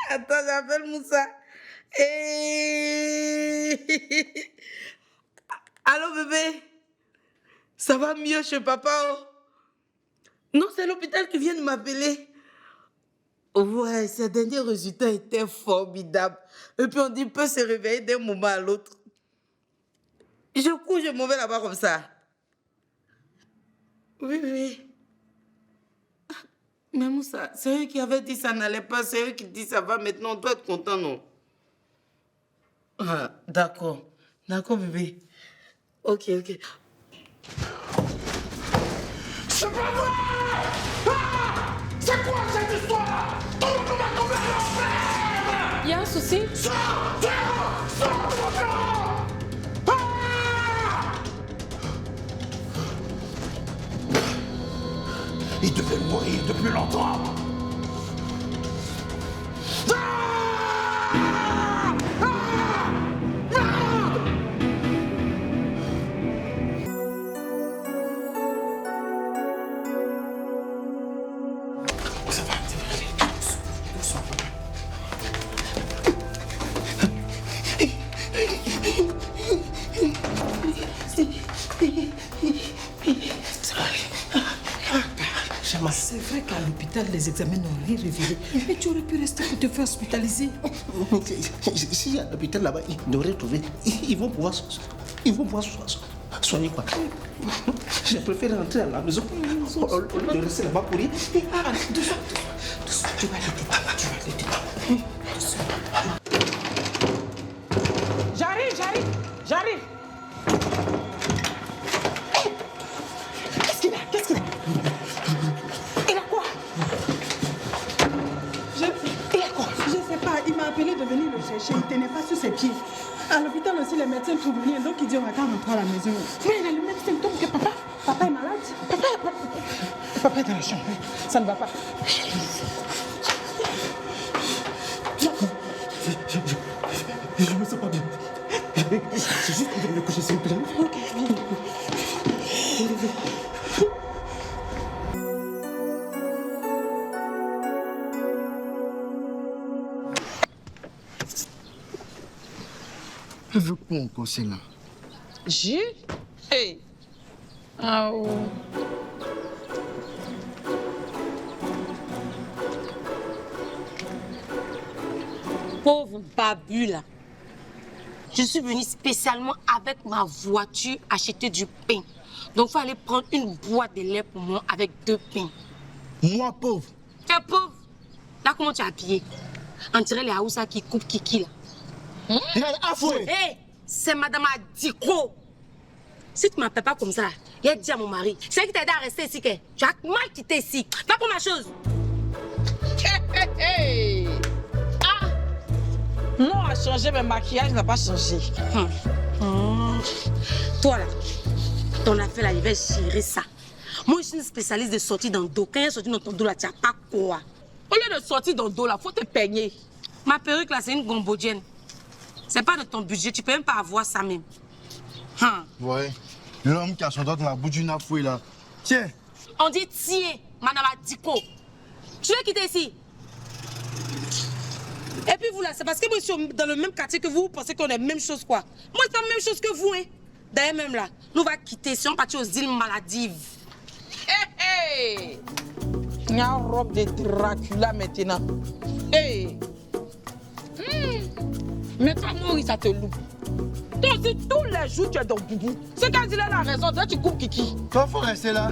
Attends, j'appelle Moussa. Allô, bébé? Ça va mieux chez papa? Oh? Non, c'est l'hôpital qui vient de m'appeler. Ouais, ces derniers résultats étaient formidables. Et puis on dit peut se réveiller d'un moment à l'autre. Je cours, je m'en vais là-bas comme ça. Oui, oui. Mais Moussa, c'est eux qui avaient dit ça n'allait pas, c'est eux qui disent ça va maintenant, on doit être content, non? Ah, d'accord. D'accord, bébé. Ok, ok. C'est pas vrai! Ah! C'est quoi cette histoire-là? Tout le monde m'a tombé l'enfer! Y a un souci? Sors! Sors de mon bureau! Ah! Il devait mourir depuis longtemps. Ah! Ah! Merde! Ça va, doucement. C'est vrai qu'à l'hôpital, les examens n'ont rien révélé. Mais tu aurais pu rester pour te faire hospitaliser. Si à l'hôpital là-bas, ils n'auraient trouvé, ils vont pouvoir soigner quoi. Je préfère rentrer à la maison au lieu de rester là-bas pour rien. Doucement. Tu vas aller dedans. J'arrive. Qu'est-ce qu'il a? Il a quoi? Il a quoi? Je sais pas, il m'a appelé de venir le chercher, il tenait pas sur ses pieds. À l'hôpital aussi, les médecins trouvent rien, donc ils disent on va quand même rentrer à la maison. Mais il a le même symptôme que papa. Papa est malade. Papa est dans la chambre. Ça ne va pas. Je me sens pas bien. C'est juste pour me coucher s'il vous plaît. Ok, viens. Elle veut quoi encore celle-là? Jules? Hey! Ah oh. Pauvre babu là. Je suis venue spécialement avec ma voiture acheter du pain. Donc il faut aller prendre une boîte de lait pour moi avec 2 pains. Moi, pauvre. Tu es pauvre? Là comment tu es habillé? On dirait les Haoussa qui coupent Kiki là. Afoué! Hé, c'est Madame Adiko. Si tu ne m'appelles pas comme ça, il a dit à mon mari, c'est qui t'a aidé à rester ici, que tu as mal quitté ici. Va pour ma chose. Hey! Ah! Non, a changé, mais maquillage n'a pas changé. Toi là, ton affaire là, il va gérer ça. Moi, je suis une spécialiste de sortie dans le dos. Quand il y a sorti dans ton dos là, tu n'as pas quoi. Au lieu de sortir dans le dos là, faut te peigner. Ma perruque là, c'est une gombodienne. C'est pas de ton budget, tu peux même pas avoir ça même. Ouais. L'homme qui a son doigt dans la bouche d'une afouée là. Tiens. On dit tiens, Madame Adiko. Tu veux quitter ici? Et puis vous là, c'est parce que moi je suis dans le même quartier que vous, vous pensez qu'on est la même chose quoi. Moi c'est la même chose que vous, hein. D'ailleurs même là, nous va quitter si on partit aux îles maladives. Hey! Il y a une robe de Dracula maintenant. Hey! Mais toi, Maurice, ça te loupe. Toi aussi, tous les jours, tu es dans Boubou. C'est quand il a la raison, toi, tu coupes Kiki. Toi, faut rester là.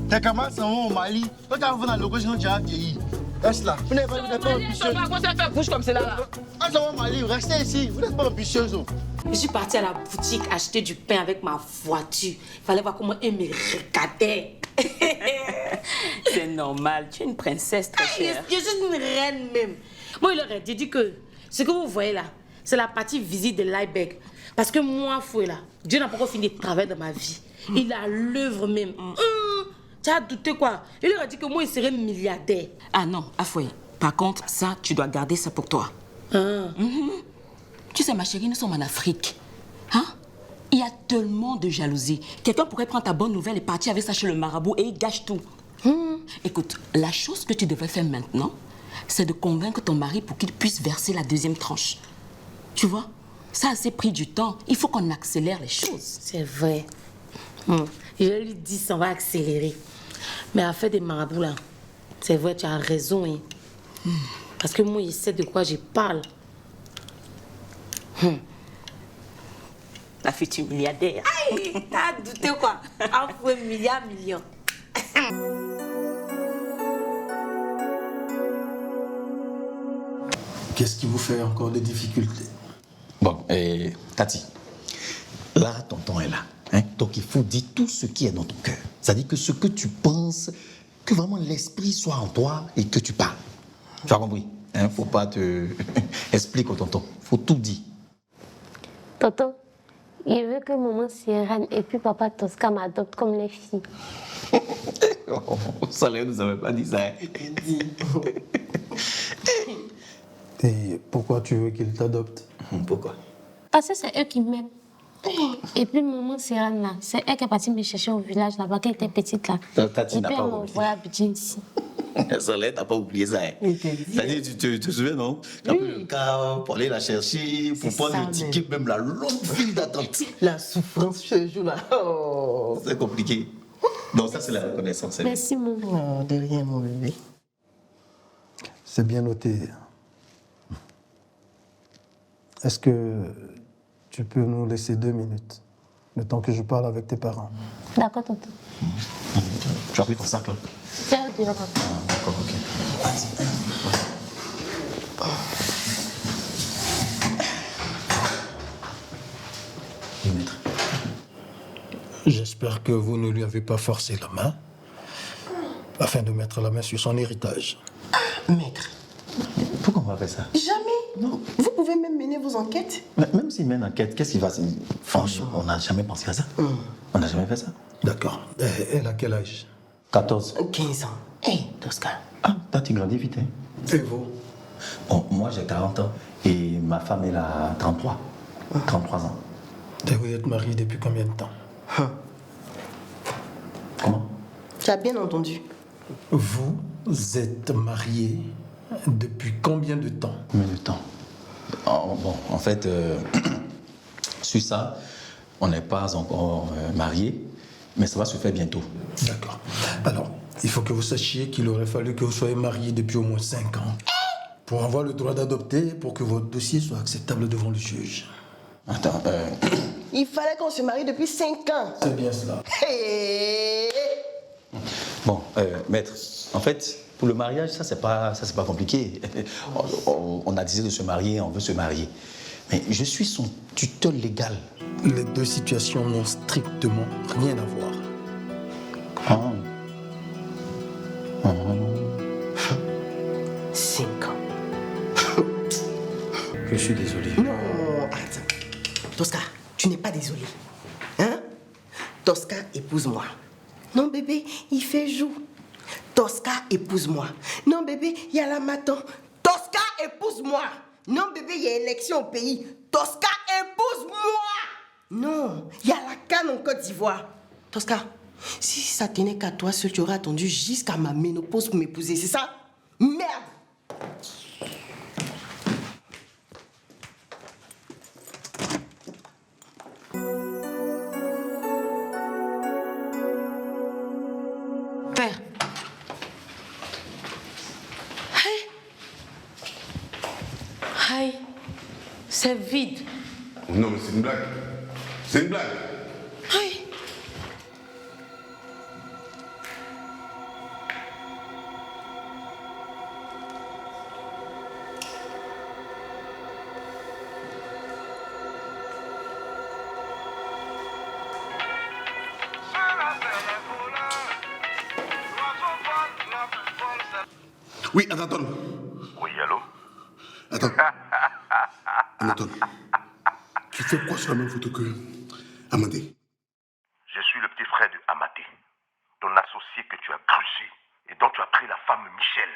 Tes camarades s'en vont au Mali. Toi, quand vous venez dans le coin, sinon tu as vieilli. Reste là. Vous n'êtes pas ambitieux. Pourquoi ça fait bouche comme cela là? Quand ça va au Mali, restez ici. Vous n'êtes pas ambitieux. Je suis partie à la boutique acheter du pain avec ma voiture. Il fallait voir comment elle me regardait. C'est normal, tu es une princesse très chère. Je suis une reine même. Moi, il aurait dit que ce que vous voyez là, c'est la partie visite de l'iceberg. Parce que moi, Foué là, Dieu n'a pas encore fini de travailler dans ma vie. Il a l'œuvre même. Tu as douté quoi? Il aurait dit que moi, il serait milliardaire. Ah non, Afoué, par contre, ça, tu dois garder ça pour toi. Tu sais, ma chérie, nous sommes en Afrique. Hein? Il y a tellement de jalousie. Quelqu'un pourrait prendre ta bonne nouvelle et partir avec ça chez le marabout et il gâche tout. Écoute, la chose que tu devrais faire maintenant, c'est de convaincre ton mari pour qu'il puisse verser la deuxième tranche. Tu vois, ça a assez pris du temps. Il faut qu'on accélère les choses. C'est vrai. Je lui dis, ça va accélérer. Mais à faire des marabouts là, c'est vrai, tu as raison. Hein. Parce que moi, il sait de quoi je parle. La future milliardaire. Aïe, t'as douté quoi? Un million. Qu'est-ce qui vous fait encore des difficultés? Bon, Tati, là, tonton est là. Hein? Donc, il faut dire tout ce qui est dans ton cœur. C'est-à-dire que ce que tu penses, que vraiment l'esprit soit en toi et que tu parles. Tu as compris? Hein? Faut pas te... Explique au tonton. Faut tout dire. Tonton, il veut que maman Sierra et puis papa Tosca m'adoptent comme les filles. Oh, ça, là, nous avait pas dit ça. Hein? Et pourquoi tu veux qu'il t'adopte? Pourquoi? Parce que c'est eux qui m'aiment. Et puis maman Sierra, là, c'est elle qui est partie me chercher au village là-bas, quand elle était petite là. Tati et n'a puis pas elle m'a oublié. envoyé à Abidjan ici. Ça, là, t'as pas oublié ça. Hein? C'est-à-dire, tu te souviens, non? Tu as pris le car pour aller la chercher, pour prendre le ticket, même la longue file d'attente. La souffrance ce jour-là. Oh. C'est compliqué. Donc, ça, c'est la reconnaissance. Merci, maman. Non, de rien, mon bébé. C'est bien noté. Est-ce que tu peux nous laisser 2 minutes, le temps que je parle avec tes parents? D'accord, tonton. Tu as pris ton sac, là? C'est au dehors, papa. D'accord, ok. Oui, maître. J'espère que vous ne lui avez pas forcé la main afin de mettre la main sur son héritage. Maître, Pourquoi on va faire ça? jamais. Non. Vous pouvez même mener vos enquêtes. Même s'il mène enquête, qu'est-ce qu'il va... Franchement, on n'a jamais pensé à ça. On n'a jamais fait ça. D'accord. Elle a quel âge? 14. 15 ans. Hé, Tosca. Ah, toi, tu grandis vite, hein? Et vous? Bon, moi, j'ai 40 ans et ma femme, elle a 33. 33 ans. Et vous êtes mariés depuis combien de temps? Comment? Tu as bien entendu. Vous êtes mariés depuis combien de temps? Combien de temps? Bon, en fait, sur ça, on n'est pas encore mariés, mais ça va se faire bientôt. D'accord. Alors, il faut que vous sachiez qu'il aurait fallu que vous soyez mariés depuis au moins 5 ans pour avoir le droit d'adopter, pour que votre dossier soit acceptable devant le juge. Attends, Il fallait qu'on se marie depuis 5 ans. C'est bien cela. Hé. bon, maître, en fait, pour le mariage, ça, c'est pas compliqué. On a décidé de se marier, on veut se marier. Mais je suis son tuteur légal. Les deux situations n'ont strictement rien à voir. Ah. 5 ans. Je suis désolé. Non, attends. Tosca, tu n'es pas désolé. Hein? Tosca, épouse-moi. Non, bébé, il fait jour. Tosca, épouse-moi. Non, bébé, il y a la matin. Tosca, épouse-moi. Non, bébé, il y a élection au pays. Tosca, épouse-moi. Non, il y a la canne en Côte d'Ivoire. Tosca, si ça tenait qu'à toi seul, tu aurais attendu jusqu'à ma ménopause pour m'épouser, c'est ça? Merde! Père. Aïe. C'est vide. Non, mais c'est une blague. C'est une blague. Aïe. Oui, attends. Oui, allô? Attends. Anatole, tu fais quoi sur la même photo que Amadé? Je suis le petit frère de Amadé, ton associé que tu as grugé et dont tu as pris la femme Michel.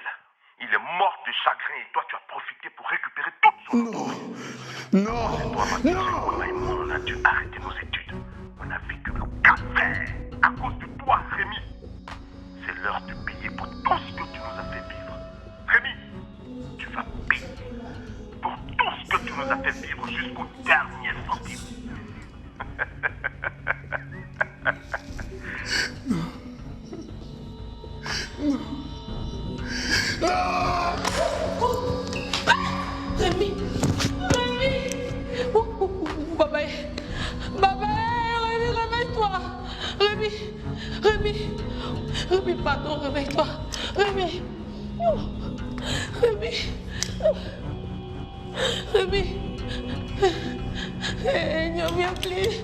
Il est mort de chagrin et toi tu as profité pour récupérer toute son autorité. Toi, et moi, on a dû arrêter nos études. On a vécu le calvaire à cause de toi, Rémi. C'est l'heure de payer pour tout ce que tu nous as fait vivre. Rémi, paix pour tout ce que tu nous as fait vivre jusqu'au dernier centime. Rémi! Baba! Rémi, réveille-toi! Rémi, pardon, réveille-toi! Rémi! Rémi! Viens plus!